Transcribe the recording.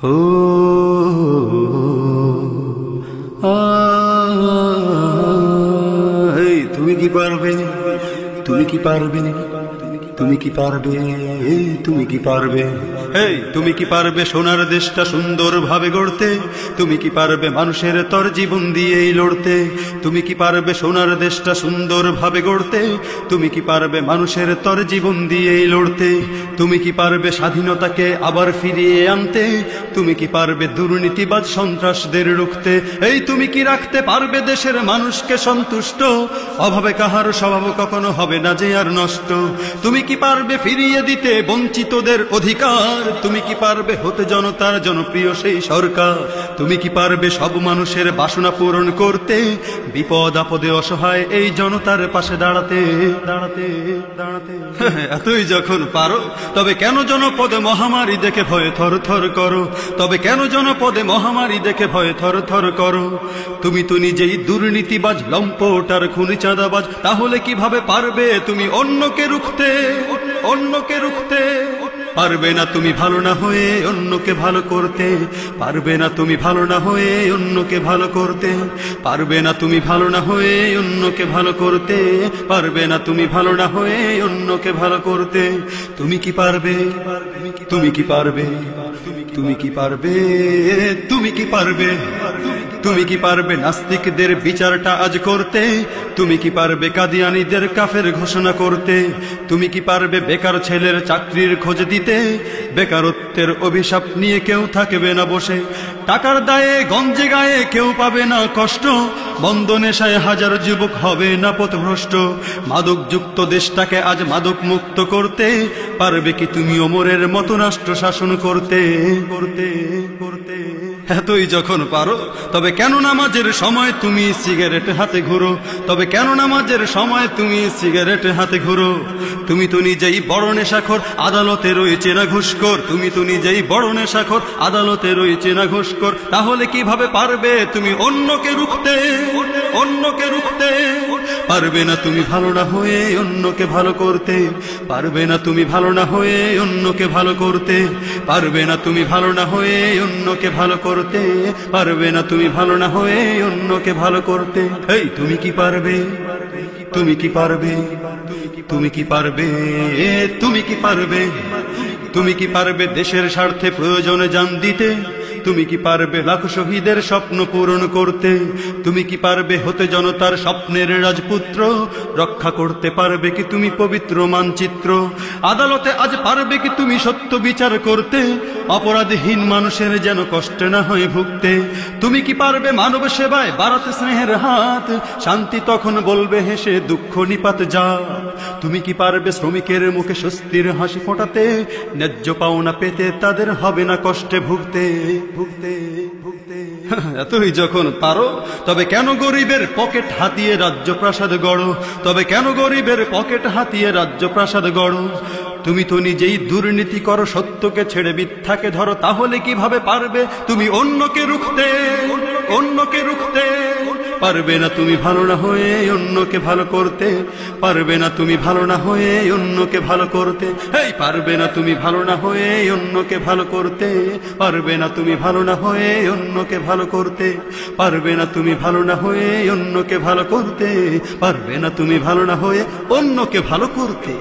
ও এই তুমি কি পারবে, তুমি কি পারবে, তুমি কি পারবে, তুমি কি পারবে, এই তুমি কি পারবে সোনার দেশটা সুন্দরভাবে গড়তে, তুমি কি পারবে মানুষের তর জীবন দিয়েই লড়তে, তুমি কি পারবে সোনার দেশটা সুন্দরভাবে গড়তে, তুমি কি পারবে মানুষের তর জীবন দিয়েই লড়তে, তুমি কি পারবে স্বাধীনতাকে আবার ফিরিয়ে আনতে, তুমি কি পারবে দুর্নীতিবাজ সন্ত্রাসদের রুখতে, এই তুমি কি রাখতে পারবে দেশের মানুষকে সন্তুষ্ট, অভাবে কাহার স্বভাব কখনো হবে না যে আর নষ্ট, তুমি কি পারবে ফিরিয়ে দিতে বঞ্চিতদের অধিকার, তুমি কি পারবে হতে জনতার জনপ্রিয় সেই সরকার, তুমি কি পারবে সব মানুষের বাসনা পূরণ করতে, বিপদ আপদে অসহায় এই জনতার পাশে দাঁড়াতে দাঁড়াতে দাঁড়াতে। এতই যখন পারো তবে কেন জনপদে মহামারী দেখে ভয়ে থর থর করো, তবে কেন জনপদে মহামারী দেখে ভয়ে থর থর করো, তুমি তো নিজেই দুর্নীতিবাজ লম্পট আর খুনি চাঁদাবাজ, তাহলে কিভাবে পারবে তুমি অন্যকে রুখতে, অন্যকে রুখতে, পারবে না তুমি ভালো না হয়ে অন্যকে ভালো করতে, পারবে না তুমি ভালো না হয়ে অন্যকে ভালো করতে, পারবে না তুমি ভালো না হয়ে অন্যকে ভালো করতে, পারবে না তুমি ভালো না হয়ে অন্যকে ভালো করতে, তুমি কি পারবে, তুমি কি পারবে, তুমি কি পারবে, তুমি কি পারবে, তুমি কি পারবে নাস্তিকদের বিচারটা আজ করতে, তুমি কি পারবে কাদিয়ানীদের কাফের ঘোষণা করতে, তুমি কি পারবে বেকার ছেলের চাকরির খোঁজ দিতে, বেকারত্বের অভিশাপ নিয়ে কেউ থাকবে না বসে, টাকার দায়ে গঞ্জে গায়ে কেউ পাবে না কষ্ট, বন্ধ নেশায় হাজার যুবক হবে না পথভ্রষ্ট, মাদক যুক্ত দেশটাকে আজ মাদক মুক্ত করতে, পারবে কি তুমি ওমরের মতো রাষ্ট্র শাসন করতে করতে করতে। এতই যখন পারো তবে কেন নামাজের সময় তুমি সিগারেট হাতে ঘুরো, তবে কেন নামাজের সময় তুমি সিগারেট হাতে ঘুরো, তুমি তো নিজেই বড় নেশাখোর আদালতে রয়েছে না ঘুষখোর, তুমি তো নিজেই বড় নেশাখোর আদালতে রয়েছে না ঘুষখোর, তাহলে কিভাবে পারবে তুমি অন্যকে রুখতে, অন্যকে রুখতে, পারবে না তুমি ভালো না হয়ে অন্যকে ভালো করতে, পারবে না তুমি ভালো না হয়ে অন্যকে ভালো করতে, পারবে না তুমি ভালো না হয়ে অন্যকে ভালো করতে, পারবে না তুমি ভালো না হয়ে অন্যকে ভালো করতে, এই তুমি কি পারবে, তুমি কি পারবে, তুমি কি পারবে, তুমি কি পারবে, তুমি কি পারবে দেশের স্বার্থে প্রয়োজনে জান দিতে, তুমি কি পারবে লাখ শহীদের স্বপ্ন পূরণ করতে, তুমি কি পারবে হতে জনতার স্বপ্নের রাজপুত্র, রক্ষা করতে পারবে কি তুমি পবিত্র মানচিত্র, আদালতে আজ পারবে কি তুমি সত্য বিচার করতে, অপরাধহীন মানুষের যেন কষ্ট না হয় ভুগতে, তুমি কি পারবে মানব সেবায় বাড়াতে স্নেহের হাত, শান্তি তখন বলবে হেসে দুঃখ নিপাত যা, তুমি কি পারবে শ্রমিকের মুখে স্বস্তির হাসি ফোটাতে, ন্যায্য পাওনা পেতে তাদের হবে না কষ্টে ভুগতে ভুগতে ভুগতে। এতই যখন পারো তবে কেন গরিবের পকেট হাতিয়ে রাজ্য প্রাসাদ গড়ো, তবে কেন গরিবের পকেট হাতিয়ে রাজ্য প্রাসাদ গড়ো, তুমি তো নিজেই দুর্নীতি করো সত্যকে ছেড়ে মিথ্যাকে ধরো, তাহলে কিভাবে পারবে তুমি অন্যকে রুখতে, অন্যকে রুখতে, পারবে না তুমি ভালো না হয়ে অন্যকে ভালো করতে, পারবে না তুমি ভালো না হয়ে অন্যকে ভালো করতে, এই পারবে না তুমি ভালো না হয়ে অন্যকে ভালো করতে, পারবে না তুমি ভালো না হয়ে অন্যকে ভালো করতে, পারবে না তুমি ভালো না হয়ে অন্যকে ভালো করতে, পারবে না তুমি ভালো না হয়ে অন্যকে ভালো করতে।